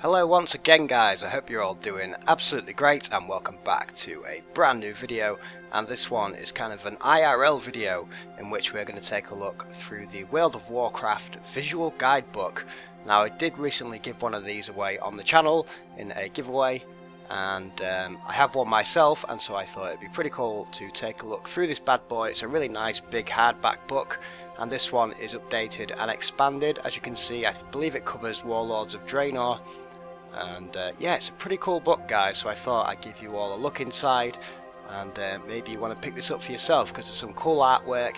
Hello once again guys, I hope you're all doing absolutely great and welcome back to a brand new video, and this one is kind of an IRL video in which we're going to take a look through the World of Warcraft visual guidebook. Now I did recently give one of these away on the channel in a giveaway, and I have one myself, and so I thought it'd be pretty cool to take a look through this bad boy. It's a really nice big hardback book, and this one is updated and expanded. As you can see, I believe it covers Warlords of Draenor. And yeah, it's a pretty cool book guys, so I thought I'd give you all a look inside, and maybe you want to pick this up for yourself because there's some cool artwork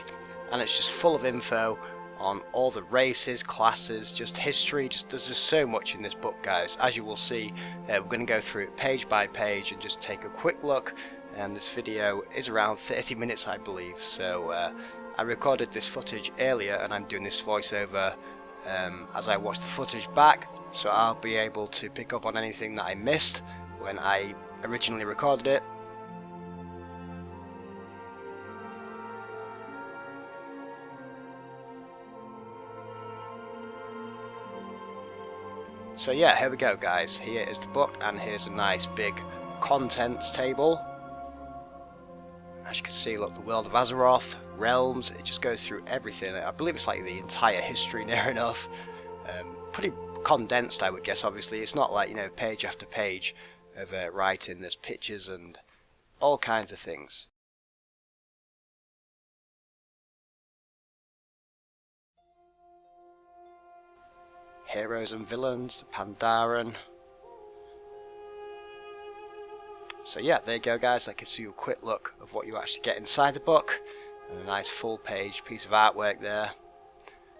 and it's just full of info on all the races, classes, just history. There's just so much in this book guys. As you will see, we're going to go through it page by page and just take a quick look, and this video is around 30 minutes I believe. So I recorded this footage earlier and I'm doing this voiceover as I watch the footage back, so I'll be able to pick up on anything that I missed when I originally recorded it. So yeah, here we go guys, here is the book, and here's a nice big contents table. As you can see, look, the world of Azeroth, realms, it just goes through everything. I believe it's like the entire history near enough. Pretty condensed I would guess. Obviously it's not like, you know, page after page of writing. There's pictures and all kinds of things. Heroes and villains, the Pandaren. So yeah, there you go guys, that gives you a quick look of what you actually get inside the book, and a nice full page piece of artwork there,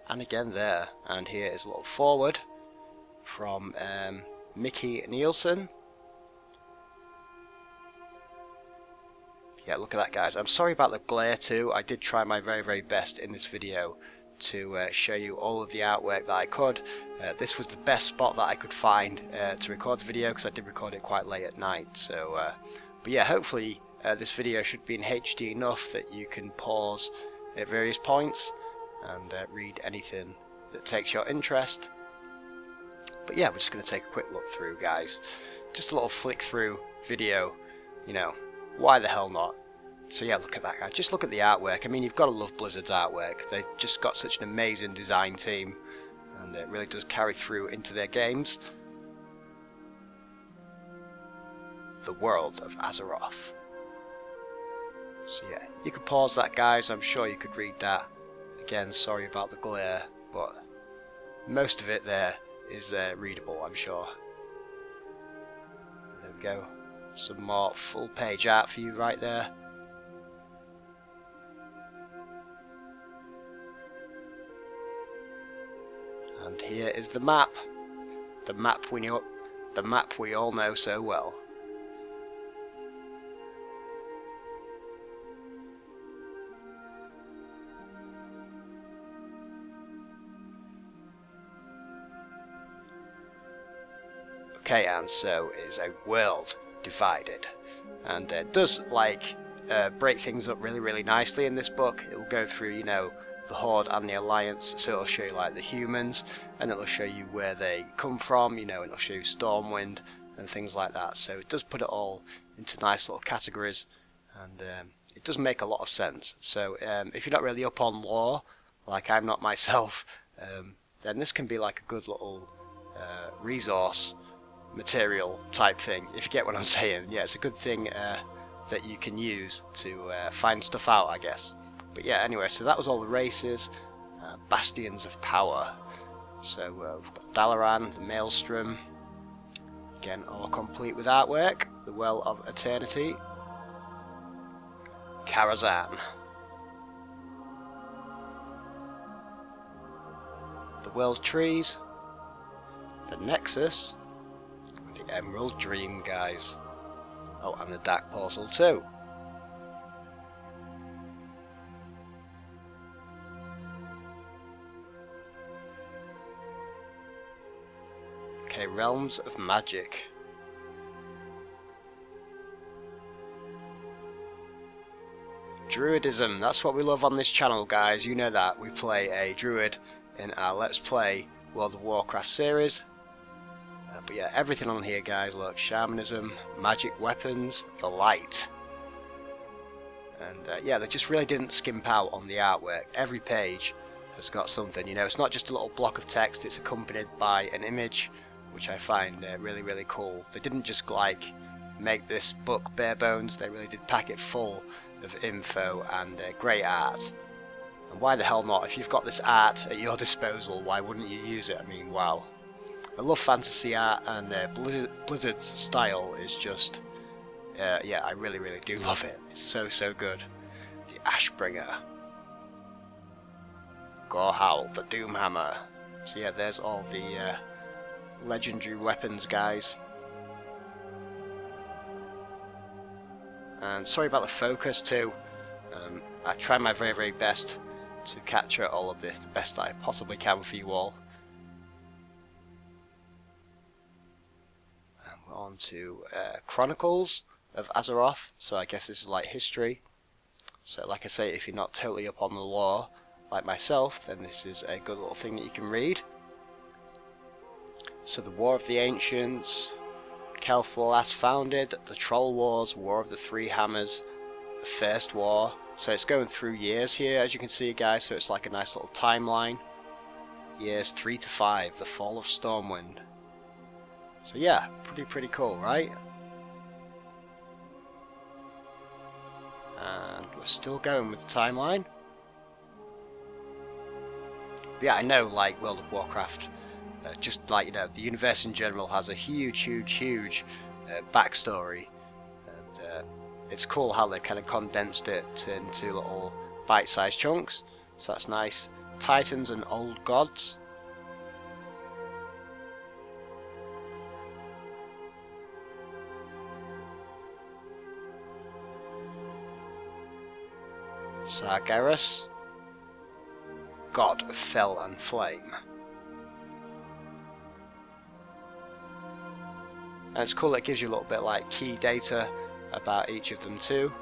and again there, and here is a little foreword from Mickey Nielsen. Yeah, look at that guys. I'm sorry about the glare too. I did try my very best in this video to show you all of the artwork that I could. This was the best spot that I could find to record the video, because I did record it quite late at night. So, but yeah, hopefully this video should be in HD enough that you can pause at various points and read anything that takes your interest. But yeah, we're just going to take a quick look through guys. Just a little flick through video, you know, why the hell not? So yeah, look at that guy. Just look at the artwork. I mean, you've got to love Blizzard's artwork. They've just got such an amazing design team, and it really does carry through into their games. The world of Azeroth. So yeah, you could pause that guys. I'm sure you could read that. Again, sorry about the glare, but most of it there is readable, I'm sure. There we go. Some more full page art for you right there. And here is the map. The map we all know so well. Okay, and so is a world divided, and it does like break things up really nicely in this book. It will go through, you know, the Horde and the Alliance, so it'll show you like the humans, and it'll show you where they come from, you know, and it'll show you Stormwind and things like that. So it does put it all into nice little categories, and it does make a lot of sense. So if you're not really up on lore, like I'm not myself, then this can be like a good little resource material type thing, if you get what I'm saying. Yeah, it's a good thing that you can use to find stuff out, I guess. But yeah, anyway, so that was all the races, bastions of power. So we've got Dalaran, the Maelstrom, again all complete with artwork. The Well of Eternity, Karazhan, the World Trees, the Nexus, the Emerald Dream guys. Oh, and the Dark Portal too. Okay, Realms of Magic. Druidism, that's what we love on this channel guys, you know that. We play a druid in our Let's Play World of Warcraft series. But yeah, everything on here, guys, look, shamanism, magic weapons, the light. And yeah, they just really didn't skimp out on the artwork. Every page has got something, you know, it's not just a little block of text, it's accompanied by an image, which I find really, really cool. They didn't just like make this book bare bones, they really did pack it full of info and great art. And why the hell not? If you've got this art at your disposal, why wouldn't you use it? I mean, wow. I love fantasy art, and Blizzard's style is just, yeah, I really, really do love it. It's so, so good. The Ashbringer. Gorehowl, the Doomhammer. So yeah, there's all the legendary weapons, guys. And sorry about the focus too. I try my very, very best to capture all of this the best I possibly can for you all. And we're on to Chronicles of Azeroth, so I guess this is like history. So like I say, if you're not totally up on the lore like myself, then this is a good little thing that you can read. So the War of the Ancients, Kelthal last founded, the Troll Wars, War of the Three Hammers, the First War. So it's going through years here, as you can see, guys, so it's like a nice little timeline. Years 3 to 5, the Fall of Stormwind. So yeah, pretty cool, right? And we're still going with the timeline. But yeah, I know, like World of Warcraft, just like, you know, the universe in general has a huge backstory. And it's cool how they kind of condensed it into little bite-sized chunks, so that's nice. Titans and Old Gods. Sargeras, God of Fel and Flame. And it's cool, it gives you a little bit like key data about each of them too.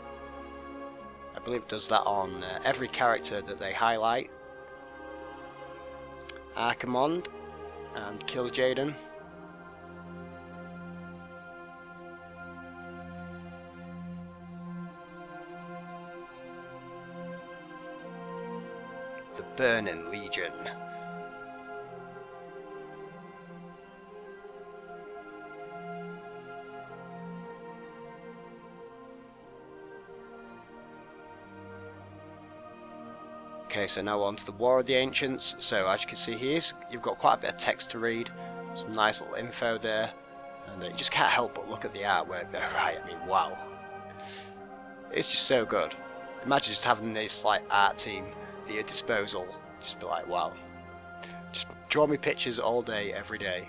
I believe it does that on every character that they highlight. Archimonde and Kil'jaeden. The Burning Legion. Okay, so now on to the War of the Ancients. So as you can see here, you've got quite a bit of text to read, some nice little info there, and you just can't help but look at the artwork there, right? I mean, wow. It's just so good. Imagine just having this like art team at your disposal, just be like, wow. Just draw me pictures all day, every day.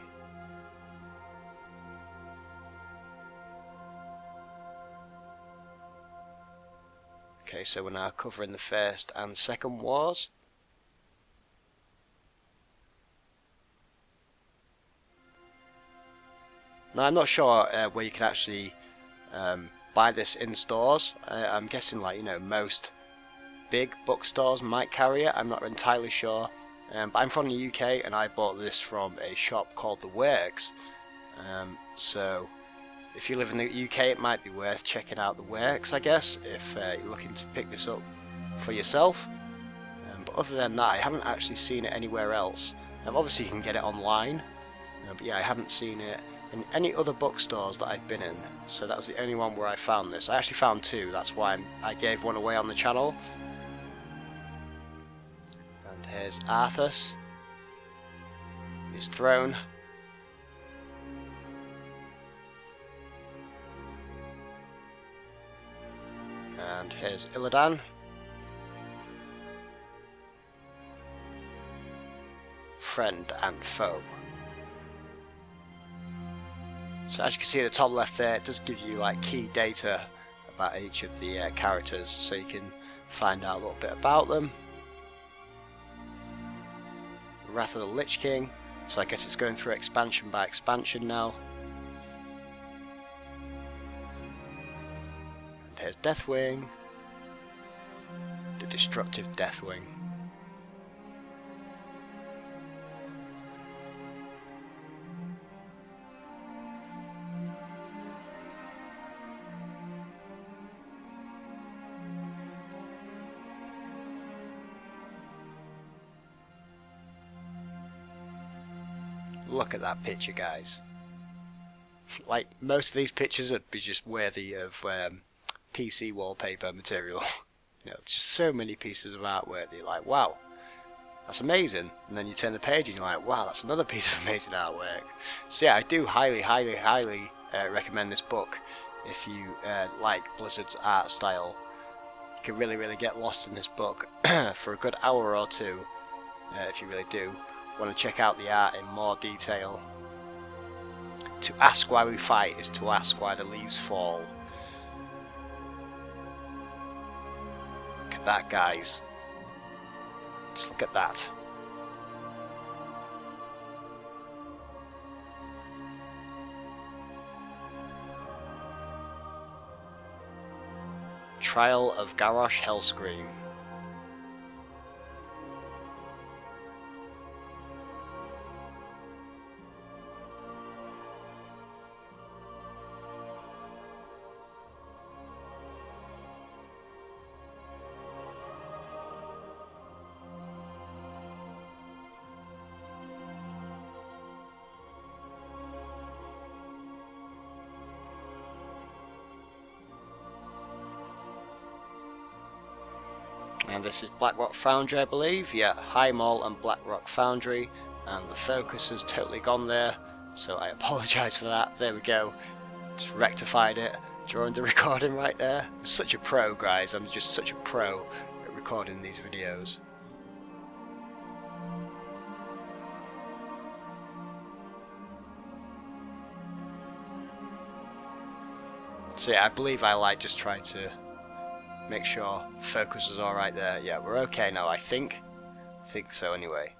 Okay, so we're now covering the First and Second Wars. Now I'm not sure where you can actually buy this in stores. I'm guessing, like, you know, most big bookstores might carry it. I'm not entirely sure. But I'm from the UK and I bought this from a shop called The Works. So if you live in the UK, it might be worth checking out The Works, I guess, if you're looking to pick this up for yourself. But other than that, I haven't actually seen it anywhere else. Obviously you can get it online, but yeah, I haven't seen it in any other bookstores that I've been in. So that was the only one where I found this. I actually found two, that's why I gave one away on the channel. And here's Arthas, his throne. And here's Illidan. Friend and foe. So as you can see at the top left there, it does give you like key data about each of the characters, so you can find out a little bit about them. Wrath of the Lich King, so I guess it's going through expansion by expansion now. And here's Deathwing, the destructive Deathwing. Look at that picture, guys. Like, most of these pictures would be just worthy of PC wallpaper material. You know, just so many pieces of artwork that you're like, wow, that's amazing. And then you turn the page and you're like, wow, that's another piece of amazing artwork. So yeah, I do highly recommend this book if you like Blizzard's art style. You can really get lost in this book for a good hour or two if you really do want to check out the art in more detail. To ask why we fight is to ask why the leaves fall. Look at that, guys. Just look at that. Trial of Garrosh Hellscream. And this is Blackrock Foundry, I believe. Yeah, High Mall and Blackrock Foundry, and the focus has totally gone there, so I apologise for that. There we go, just rectified it during the recording right there. I'm such a pro, guys. I'm just such a pro at recording these videos. So yeah, I believe I just tried to make sure focus is alright there. Yeah, we're okay now, I think. So anyway.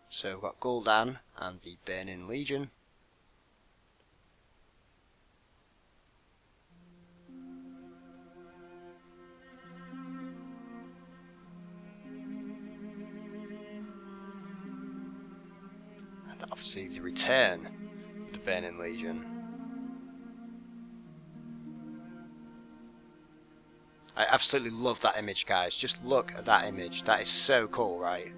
So we've got Gul'dan and the Burning Legion. And obviously the return of the Burning Legion. I absolutely love that image, guys. Just look at that image. That is so cool, right?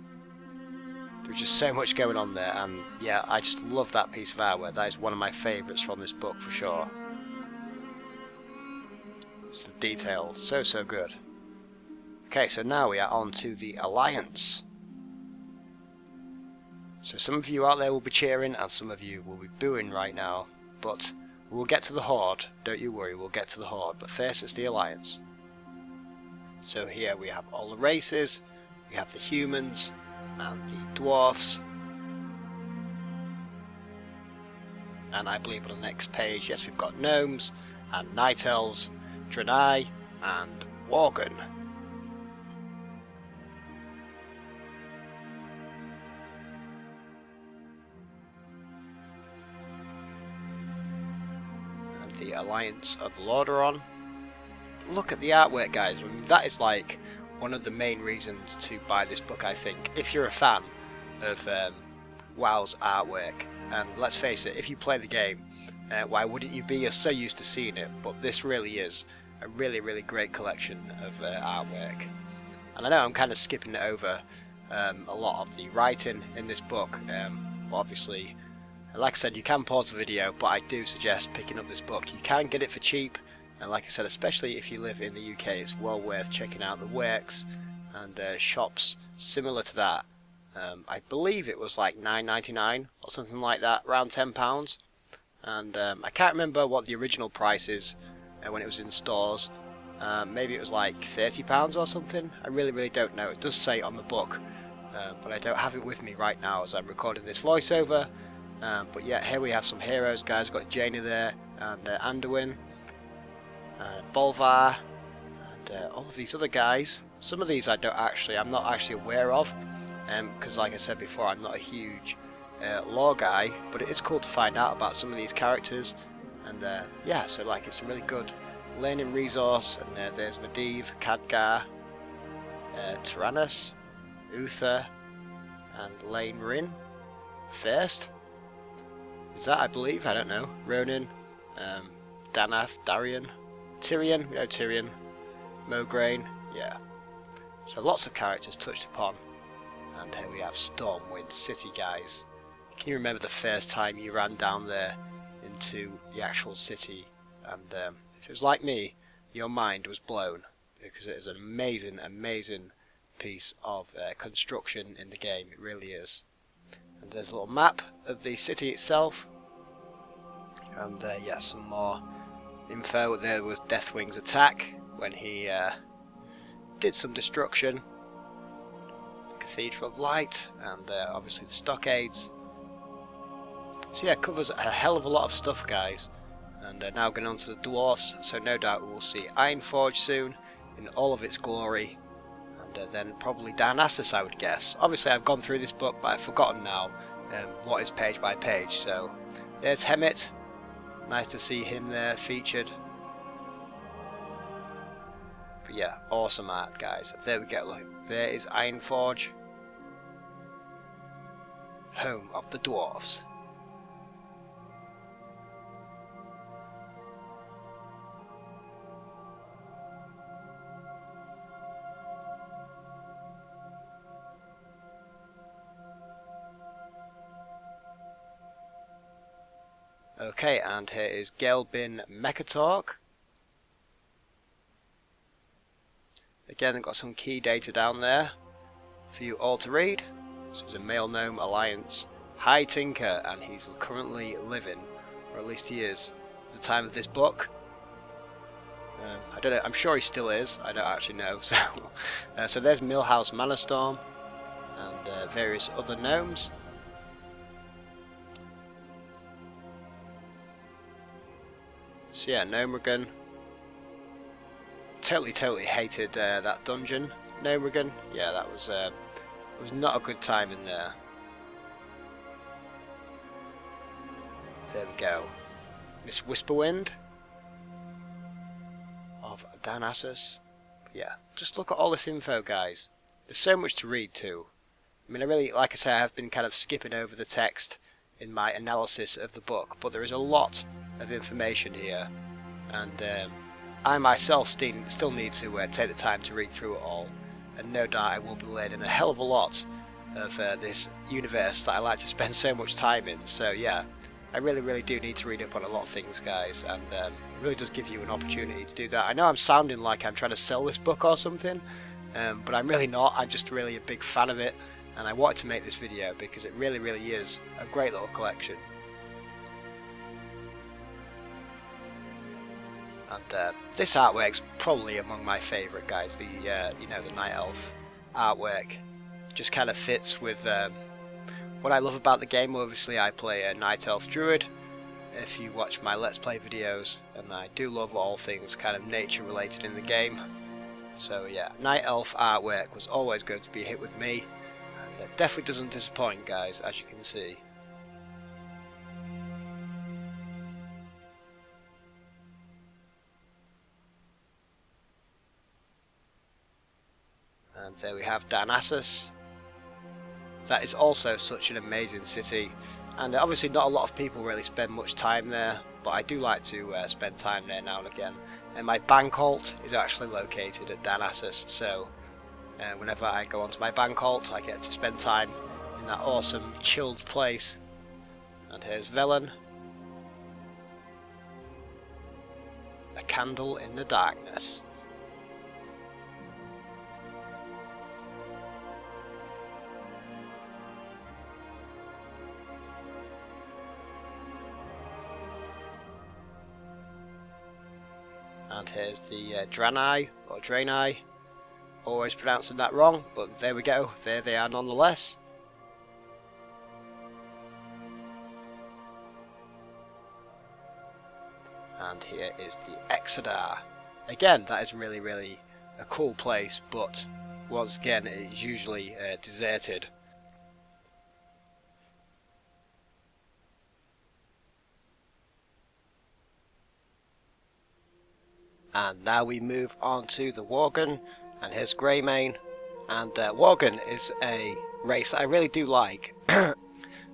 There's just so much going on there, and yeah, I just love that piece of artwork. That is one of my favourites from this book for sure. It's the detail, so good. Okay, so now we are on to the Alliance. So some of you out there will be cheering, and some of you will be booing right now. But we'll get to the Horde. Don't you worry, we'll get to the Horde. But first, it's the Alliance. So here we have all the races, we have the humans and the dwarfs, and I believe on the next page, yes, we've got gnomes and night elves, Draenei and Worgen. And the Alliance of Lordaeron. Look at the artwork, guys. I mean, that is like one of the main reasons to buy this book, I think, if you're a fan of WoW's artwork. And let's face it, if you play the game, why wouldn't you be? You're so used to seeing it, but this really is a really great collection of artwork. And I know I'm kind of skipping it over a lot of the writing in this book, but obviously, like I said, you can pause the video, but I do suggest picking up this book. You can get it for cheap. And like I said, especially if you live in the UK, it's well worth checking out the works and shops similar to that. I believe it was like $9.99 or something like that, around £10. And I can't remember what the original price is when it was in stores. Maybe it was like £30 or something. I really don't know. It does say on the book, but I don't have it with me right now as I'm recording this voiceover. But yeah, here we have some heroes, guys. We've got Jaina there and Anduin. Bolvar and all of these other guys. Some of these I'm not actually aware of, because like I said before, I'm not a huge lore guy, but it is cool to find out about some of these characters. And yeah, so like it's a really good learning resource. And there's Medivh, Khadgar, Tyrannus, Uther, and Lane Rin. First is that, I believe, I don't know. Ronin, Danath, Darian, Tyrion, we know Tyrion, Mograine, yeah. So lots of characters touched upon. And here we have Stormwind City, guys. Can you remember the first time you ran down there into the actual city? And if it was like me, your mind was blown, because it is an amazing, amazing piece of construction in the game. It really is. And there's a little map of the city itself. And yeah, some more info. There was Deathwing's attack when he did some destruction. The Cathedral of Light, and obviously the stockades. So yeah, it covers a hell of a lot of stuff, guys. And now going on to the dwarfs, so no doubt we will see Ironforge soon in all of its glory, and then probably Darnassus, I would guess. Obviously I've gone through this book, but I've forgotten now what is page by page. So there's Hemet, nice to see him there featured. But yeah, awesome art, guys. There we go, look, there is Ironforge, home of the dwarfs. Okay, and here is Gelbin Mechatalk. Again, I've got some key data down there for you all to read. This is a Male Gnome Alliance High Tinker, and he's currently living, or at least he is, at the time of this book. I don't know, I'm sure he still is, I don't actually know. So, so there's Millhouse Manostorm, and various other gnomes. So yeah, Gnomeregan. Totally hated that dungeon. Gnomeregan, yeah, that was it was not a good time in there. There we go. Miss Whisperwind of Darnassus. Yeah, just look at all this info, guys. There's so much to read too. I mean, I really, like I say, I have been kind of skipping over the text in my analysis of the book, but there is a lot of information here, and I myself still need to take the time to read through it all, and no doubt I will be led in a hell of a lot of this universe that I like to spend so much time in. So yeah, I really do need to read up on a lot of things, guys, and it really does give you an opportunity to do that. I know I'm sounding like I'm trying to sell this book or something, but I'm really not. I'm just really a big fan of it, and I wanted to make this video because it really is a great little collection. And this artwork's probably among my favourite, guys. The you know, the Night Elf artwork just kind of fits with what I love about the game. Obviously, I play a Night Elf Druid. If you watch my Let's Play videos, and I do love all things kind of nature related in the game. So yeah, Night Elf artwork was always going to be a hit with me, and it definitely doesn't disappoint, guys, as you can see. And there we have Darnassus. That is also such an amazing city, and obviously not a lot of people really spend much time there, but I do like to spend time there now and again. And my bank halt is actually located at Darnassus, so whenever I go onto my bank halt I get to spend time in that awesome chilled place. And here's Velen, a candle in the darkness. And here's the Draenei, or Draenei, always pronouncing that wrong, but there we go, there they are nonetheless. And here is the Exodar. Again, that is really a cool place, but once again it is usually deserted. And now we move on to the Worgen, and here's Greymane. And Worgen is a race I really do like.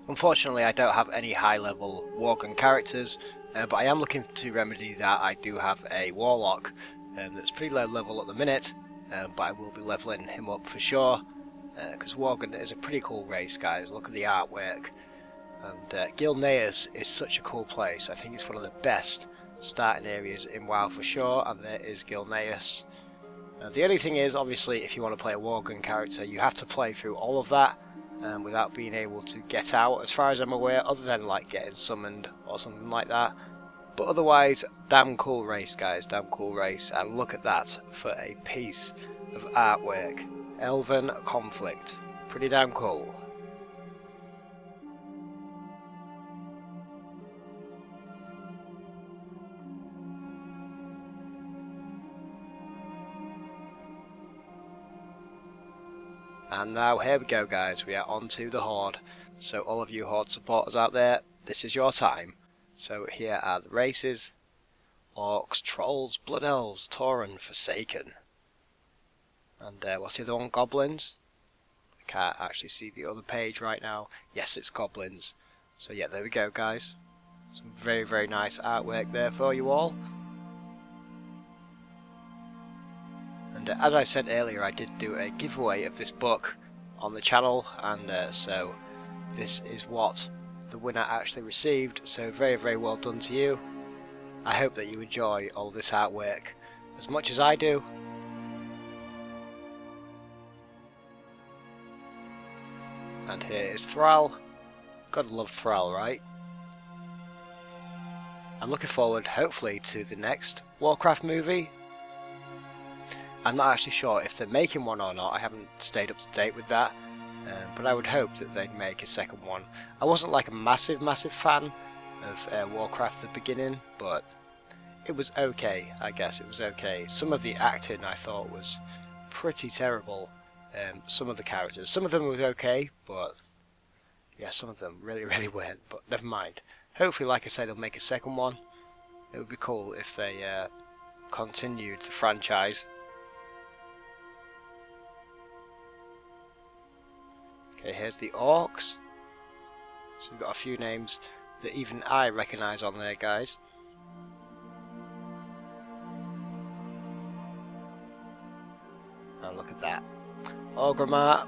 Unfortunately, I don't have any high-level Worgen characters, but I am looking to remedy that. I do have a Warlock that's pretty low level at the minute, but I will be leveling him up for sure, because Worgen is a pretty cool race, guys. Look at the artwork. And Gilneas is such a cool place. I think it's one of the best starting areas in WoW for sure, and there is Gilneas. The only thing is, obviously, if you want to play a Worgen character, you have to play through all of that without being able to get out, as far as I'm aware, other than like getting summoned or something like that. But otherwise, damn cool race, guys, damn cool race. And look at that for a piece of artwork. Elven Conflict. Pretty damn cool. And now here we go, guys, we are on to the Horde. So all of you Horde supporters out there, this is your time. So here are the races: Orcs, Trolls, Blood Elves, Tauren, Forsaken. And what's the other one? Goblins? I can't actually see the other page right now. Yes, it's Goblins. So yeah, there we go, guys. Some very, very nice artwork there for you all. And as I said earlier, I did do a giveaway of this book on the channel, and so this is what the winner actually received. So very, very well done to you. I hope that you enjoy all this artwork as much as I do. And here is Thrall. Gotta love Thrall, right? I'm looking forward, hopefully, to the next Warcraft movie. I'm not actually sure if they're making one or not. I haven't stayed up to date with that, but I would hope that they'd make a second one. I wasn't like a massive fan of Warcraft at the beginning, but it was okay. I guess it was okay. Some of the acting I thought was pretty terrible. Some of the characters, some of them was okay, but yeah, some of them really, really weren't. But never mind. Hopefully, like I say, they'll make a second one. It would be cool if they continued the franchise. Okay, here's the Orcs. So we've got a few names that even I recognise on there, guys. And look at that. Orgrimmar,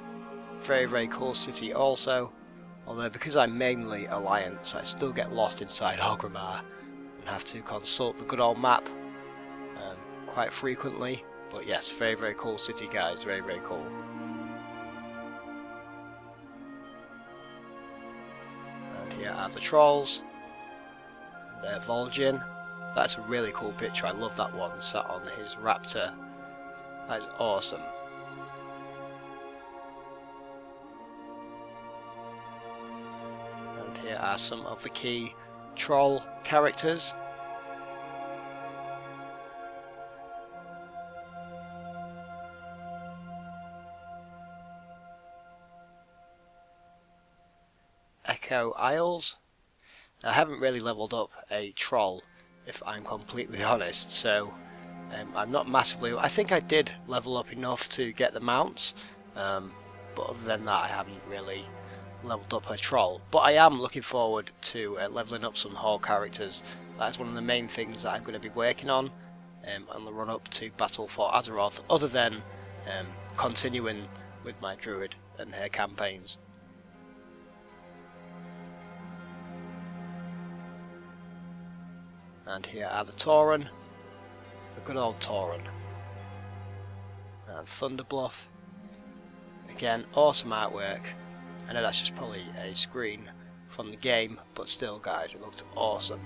very, very cool city also. Although because I'm mainly Alliance, I still get lost inside Orgrimmar and have to consult the good old map quite frequently. But yes, very, very cool city, guys. Very, very cool. Here are the Trolls, and Vol'jin. That's a really cool picture. I love that one, sat on his raptor. That is awesome. And here are some of the key Troll characters. Echo Isles. I haven't really leveled up a troll, if I'm completely honest, so I'm not massively. I think I did level up enough to get the mounts, but other than that I haven't really leveled up a troll. But I am looking forward to leveling up some Horde characters. That's one of the main things that I'm going to be working on the run up to Battle for Azeroth, other than continuing with my Druid and her campaigns. And here are the Tauren, the good old Tauren. And Thunderbluff. Again, awesome artwork. I know that's just probably a screen from the game, but still, guys, it looked awesome.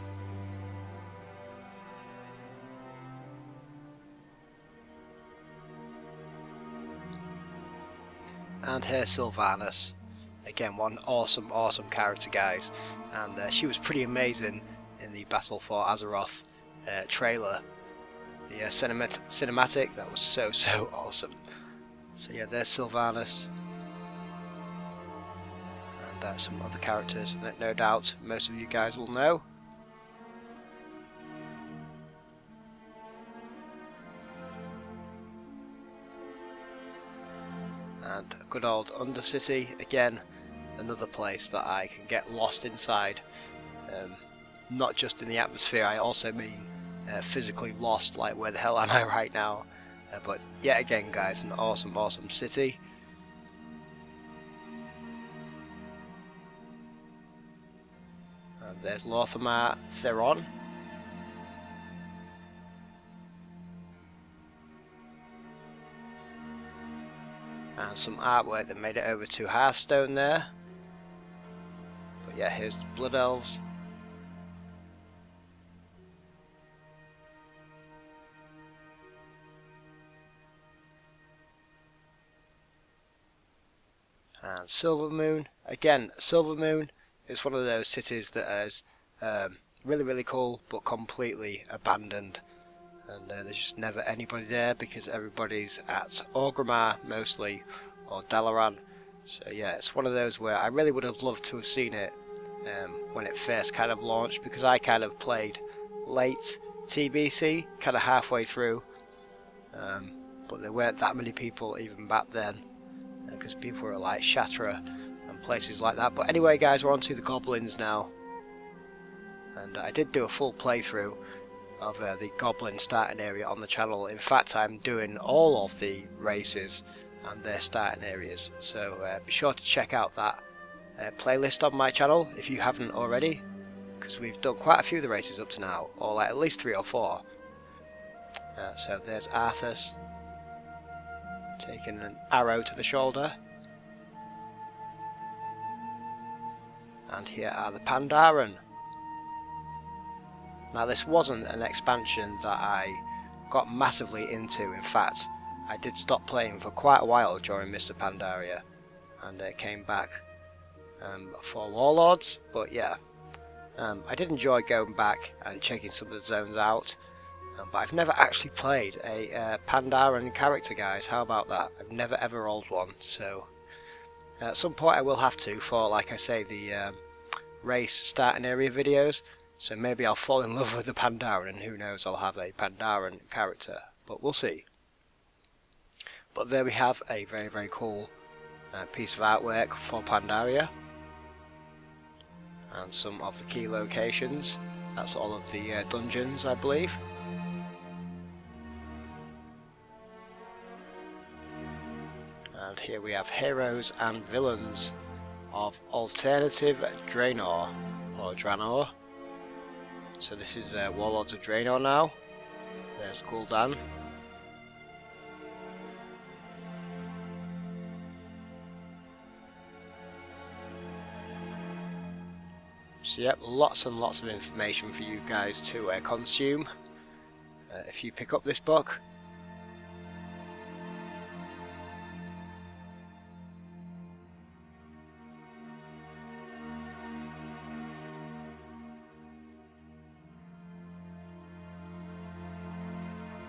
And here's Sylvanas. Again, one awesome character, guys. And she was pretty amazing in the Battle for Azeroth trailer. The cinematic, that was so awesome. So yeah, there's Sylvanas. And some other characters that no doubt most of you guys will know. And a good old Undercity, again, another place that I can get lost inside. Not just in the atmosphere, I also mean physically lost, like where the hell am I right now? But yet again, guys, an awesome city. And there's Lorthamar Theron. And some artwork that made it over to Hearthstone there. But yeah, here's the Blood Elves. And Silvermoon. Again, Silvermoon is one of those cities that is really cool, but completely abandoned. And there's just never anybody there because everybody's at Orgrimmar mostly, or Dalaran. So yeah, it's one of those where I really would have loved to have seen it when it first kind of launched, because I kind of played late TBC, kind of halfway through, but there weren't that many people even back then, because people were like Shatterer and places like that. But anyway guys, we're on to the Goblins now, and I did do a full playthrough of the Goblin starting area on the channel. In fact, I'm doing all of the races and their starting areas, so be sure to check out that playlist on my channel if you haven't already, because we've done quite a few of the races up to now, or like at least 3 or 4. So there's Arthas taking an arrow to the shoulder, and here are the Pandaren. Now this wasn't an expansion that I got massively into. In fact, I did stop playing for quite a while during Mr. Pandaria, and came back for Warlords. But yeah, I did enjoy going back and checking some of the zones out, but I've never actually played a Pandaren character, guys. How about that? I've never ever rolled one, so at some point I will have to, for like I say, the race starting area videos. So maybe I'll fall in love with the Pandaren, and who knows, I'll have a Pandaren character, but we'll see. But there we have a very cool piece of artwork for Pandaria, and some of the key locations. That's all of the dungeons, I believe. And here we have heroes and villains of alternative Draenor, or Draenor. So this is Warlords of Draenor now. There's Gul'dan. So yep, lots and lots of information for you guys to consume if you pick up this book.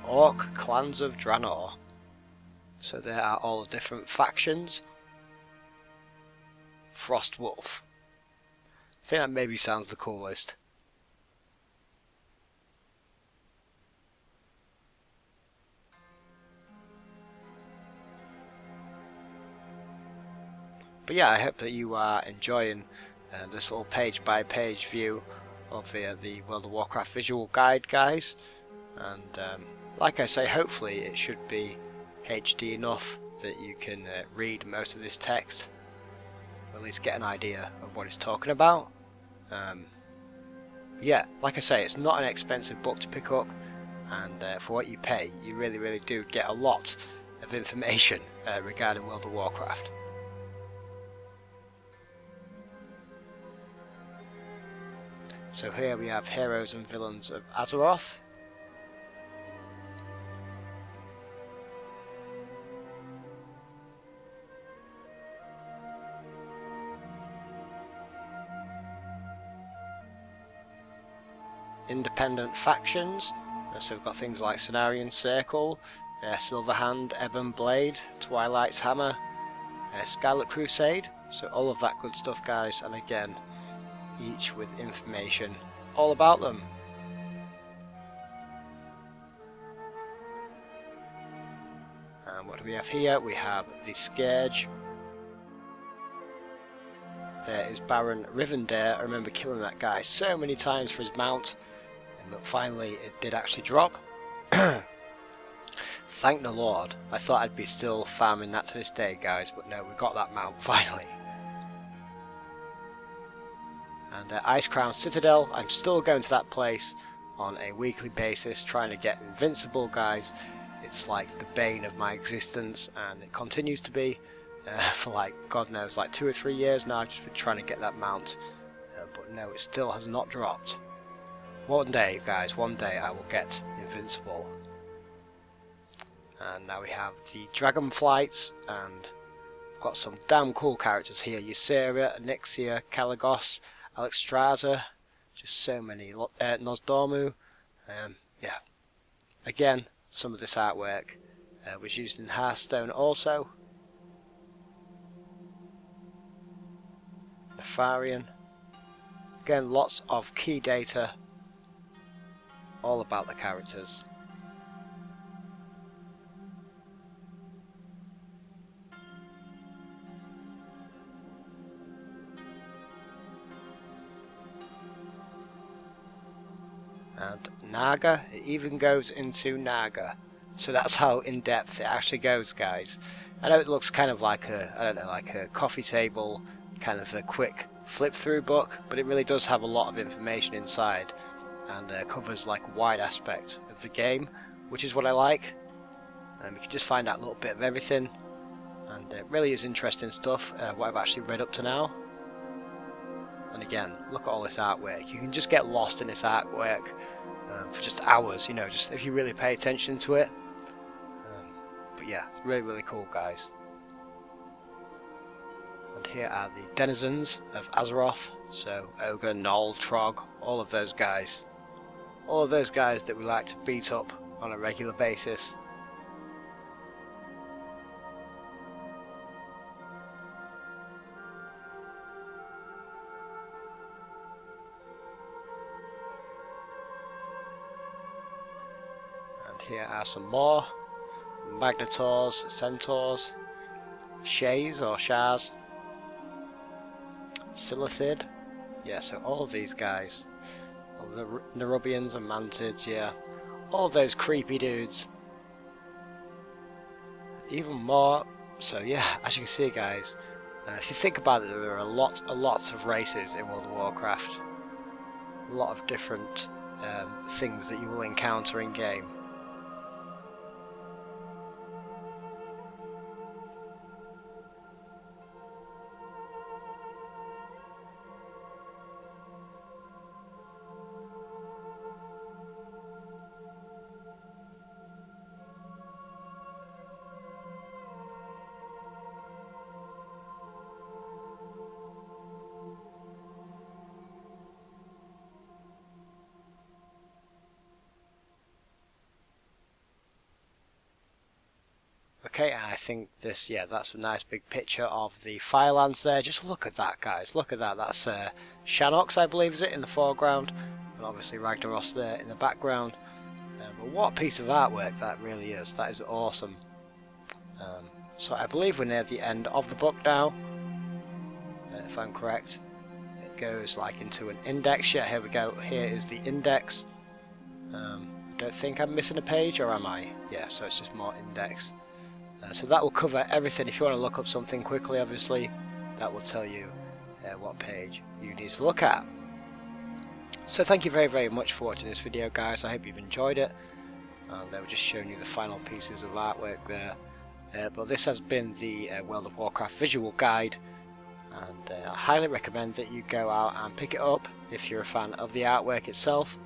Orc Clans of Draenor. So there are all the different factions. Frostwolf. I think that maybe sounds the coolest. But yeah, I hope that you are enjoying this little page by page view of the World of Warcraft visual guide, guys. And like I say, hopefully it should be HD enough that you can read most of this text, or at least get an idea of what it's talking about. Yeah, like I say, it's not an expensive book to pick up, and for what you pay, you really do get a lot of information regarding World of Warcraft. So here we have heroes and villains of Azeroth. Independent factions, so we've got things like Cenarian Circle, Silverhand, Ebon Blade, Twilight's Hammer, Scarlet Crusade, so all of that good stuff, guys, and again, each with information all about them. And what do we have here? We have the Scourge. There is Baron Rivendare. I remember killing that guy so many times for his mount, but finally it did actually drop. Thank the Lord. I thought I'd be still farming that to this day, guys, but no, we got that mount finally. And Ice Crown Citadel, I'm still going to that place on a weekly basis trying to get invincible, guys. It's like the bane of my existence, and it continues to be for like God knows, like 2 or 3 years now. I've just been trying to get that mount, but no, it still has not dropped. One day, guys, one day I will get invincible. And now we have the dragon flights, and we've got some damn cool characters here: Ysera, Nyxia, Kalagos, Alexstrasza, just so many. Nosdormu, yeah. Again, some of this artwork was used in Hearthstone also. Nefarian. Again, lots of key data all about the characters. And Naga, it even goes into Naga. So that's how in depth it actually goes, guys. I know it looks kind of like a, I don't know, like a coffee table, kind of a quick flip through book, but it really does have a lot of information inside, and covers like a wide aspect of the game, which is what I like. And you can just find out a little bit of everything, and it really is interesting stuff, what I've actually read up to now. And again, look at all this artwork. You can just get lost in this artwork for just hours, you know, just if you really pay attention to it. But yeah, really, really cool, guys. And here are the denizens of Azeroth. So Ogre, Gnoll, Trog, all of those guys. All of those guys that we like to beat up on a regular basis. Here are some more Magnators, Centaurs, Shays or Shars, Silithid, yeah, so all of these guys, all the Nerubians and Mantids, yeah, all of those creepy dudes, even more. So yeah, as you can see, guys, if you think about it, there are a lot of races in World of Warcraft, a lot of different things that you will encounter in game. Okay, and I think this, yeah, that's a nice big picture of the Firelands there. Just look at that, guys. Look at that. That's Shanox, I believe, is it, in the foreground, and obviously Ragnaros there in the background. But what a piece of artwork that really is. That is awesome. So I believe we're near the end of the book now, if I'm correct. It goes like into an index. Yeah, here we go. Here is the index. Don't think I'm missing a page, or am I? Yeah, so it's just more index. So that will cover everything. If you want to look up something quickly, obviously, that will tell you what page you need to look at. So thank you very, very much for watching this video, guys. I hope you've enjoyed it. And we're just showing you the final pieces of artwork there. But this has been the World of Warcraft visual guide, and I highly recommend that you go out and pick it up if you're a fan of the artwork itself.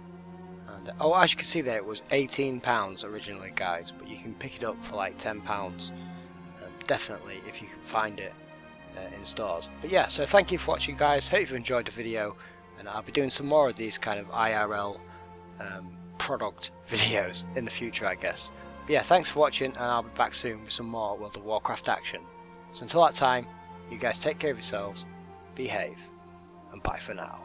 And oh, as you can see there, it was £18 originally, guys, but you can pick it up for like £10, definitely, if you can find it in stores. But yeah, so thank you for watching, guys. Hope you've enjoyed the video, and I'll be doing some more of these kind of IRL product videos in the future, I guess. But yeah, thanks for watching, and I'll be back soon with some more World of Warcraft action. So until that time, you guys take care of yourselves, behave, and bye for now.